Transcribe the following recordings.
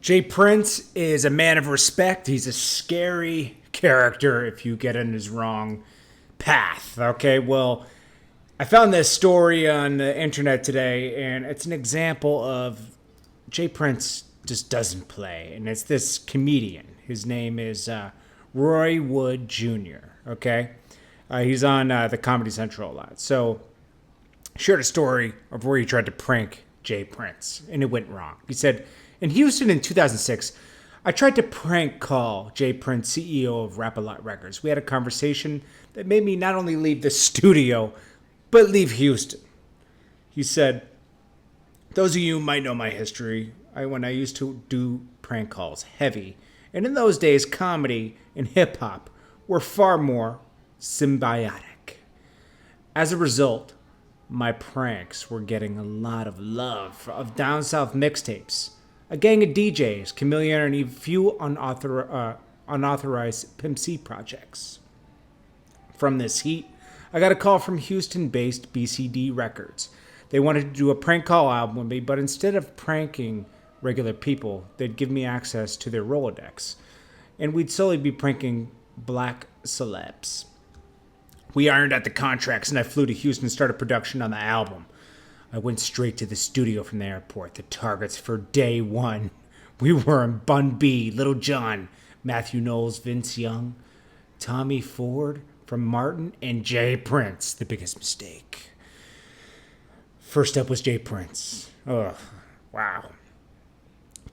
Jay Prince is a man of respect. He's a scary character if you get in his wrong path. Okay, well, I found this story on the internet today, and it's an example of Jay Prince just doesn't play. And it's this comedian. His name is Roy Wood Jr., okay? He's on the Comedy Central a lot. So, shared a story of where he tried to prank Jay Prince, and it went wrong. He said, in Houston in 2006, I tried to prank call Jay Prince, CEO of Rap-A-Lot Records. We had a conversation that made me not only leave the studio, but leave Houston. He said, those of you who might know my history, when I used to do prank calls, heavy. And in those days, comedy and hip-hop were far more symbiotic. As a result, my pranks were getting a lot of love of down south mixtapes, a gang of DJs, Chameleon, and a few unauthorized Pimp C projects. From this heat, I got a call from Houston-based BCD Records. They wanted to do a prank call album with me, but instead of pranking regular people, they'd give me access to their Rolodex, and we'd solely be pranking black celebs. We ironed out the contracts, and I flew to Houston and started production on the album. I went straight to the studio from the airport. The targets for day one. We were in Bun B, Little John, Matthew Knowles, Vince Young, Tommy Ford from Martin, and Jay Prince, the biggest mistake. First up was Jay Prince. Ugh, wow.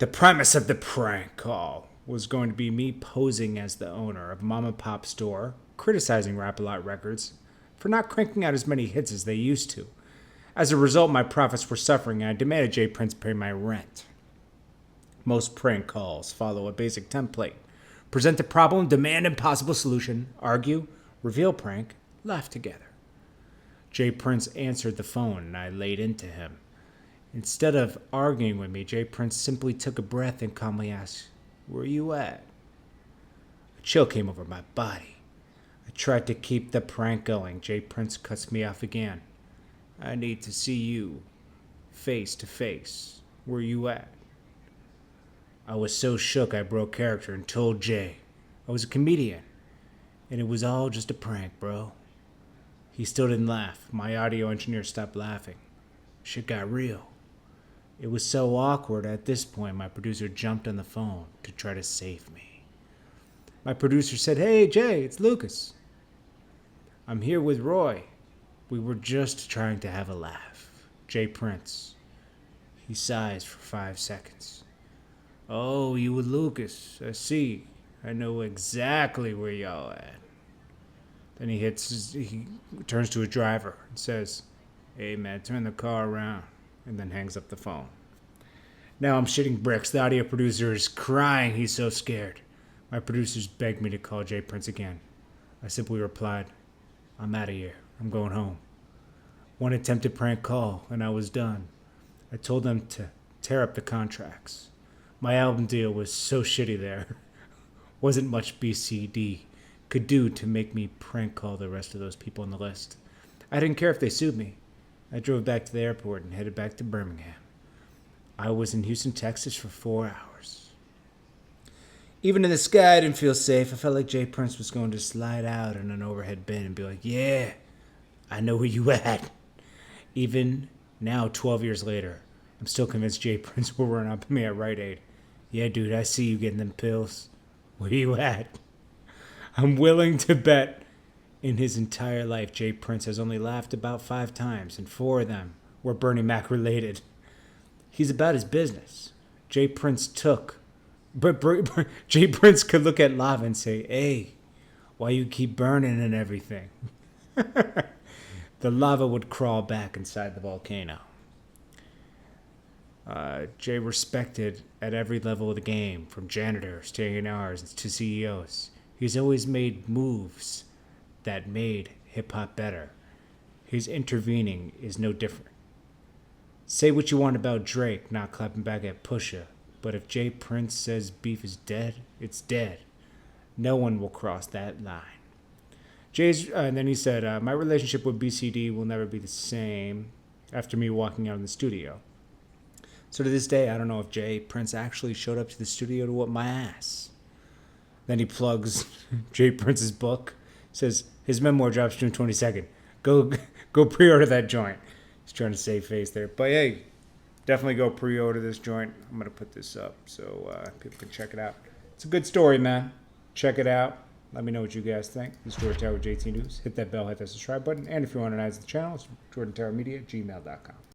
The premise of the prank call was going to be me posing as the owner of a mom and pop store, criticizing Rap-A-Lot Records for not cranking out as many hits as they used to. As a result, my profits were suffering, and I demanded Jay Prince pay my rent. Most prank calls follow a basic template. Present the problem, demand impossible solution, argue, reveal prank, laugh together. Jay Prince answered the phone, and I laid into him. Instead of arguing with me, Jay Prince simply took a breath and calmly asked, "Where you at?" A chill came over my body. I tried to keep the prank going. Jay Prince cuts me off again. "I need to see you, face to face. Where you at?" I was so shook I broke character and told Jay I was a comedian, and it was all just a prank, bro. He still didn't laugh. My audio engineer stopped laughing. Shit got real. It was so awkward at this point my producer jumped on the phone to try to save me. My producer said, "Hey Jay, it's Lucas. I'm here with Roy. We were just trying to have a laugh." Jay Prince. He sighs for 5 seconds. "Oh, you with Lucas. I see. I know exactly where y'all at." Then he turns to his driver and says, "Hey man, turn the car around," and then hangs up the phone. Now I'm shitting bricks. The audio producer is crying. He's so scared. My producers begged me to call Jay Prince again. I simply replied, "I'm out of here. I'm going home." One attempted prank call, and I was done. I told them to tear up the contracts. My album deal was so shitty there. Wasn't much BCD could do to make me prank call the rest of those people on the list. I didn't care if they sued me. I drove back to the airport and headed back to Birmingham. I was in Houston, Texas for 4 hours. Even in the sky, I didn't feel safe. I felt like Jay Prince was going to slide out in an overhead bin and be like, "Yeah, I know where you at." Even now, 12 years later, I'm still convinced Jay Prince will run up on me at Rite Aid. "Yeah, dude, I see you getting them pills. Where you at?" I'm willing to bet in his entire life, Jay Prince has only laughed about 5 times, and 4 of them were Bernie Mac related. He's about his business. Jay Prince Jay Prince could look at lava and say, "Hey, why you keep burning and everything?" The lava would crawl back inside the volcano. Jay respected at every level of the game, from janitors to A&Rs to CEOs. He's always made moves that made hip-hop better. His intervening is no different. Say what you want about Drake not clapping back at Pusha, but if Jay Prince says beef is dead, it's dead. No one will cross that line. And then he said, "My relationship with BCD will never be the same after me walking out in the studio. So to this day, I don't know if Jay Prince actually showed up to the studio to whoop my ass. Then he plugs Jay Prince's book. Says his memoir drops June 22nd. Go pre-order that joint. He's trying to save face there. But hey, definitely go pre-order this joint. I'm going to put this up so people can check it out. It's a good story, man. Check it out. Let me know what you guys think. This is Jordan Tower with JT News. Hit that bell, hit that subscribe button. And if you want to advertise the channel, it's jordantowermedia@gmail.com.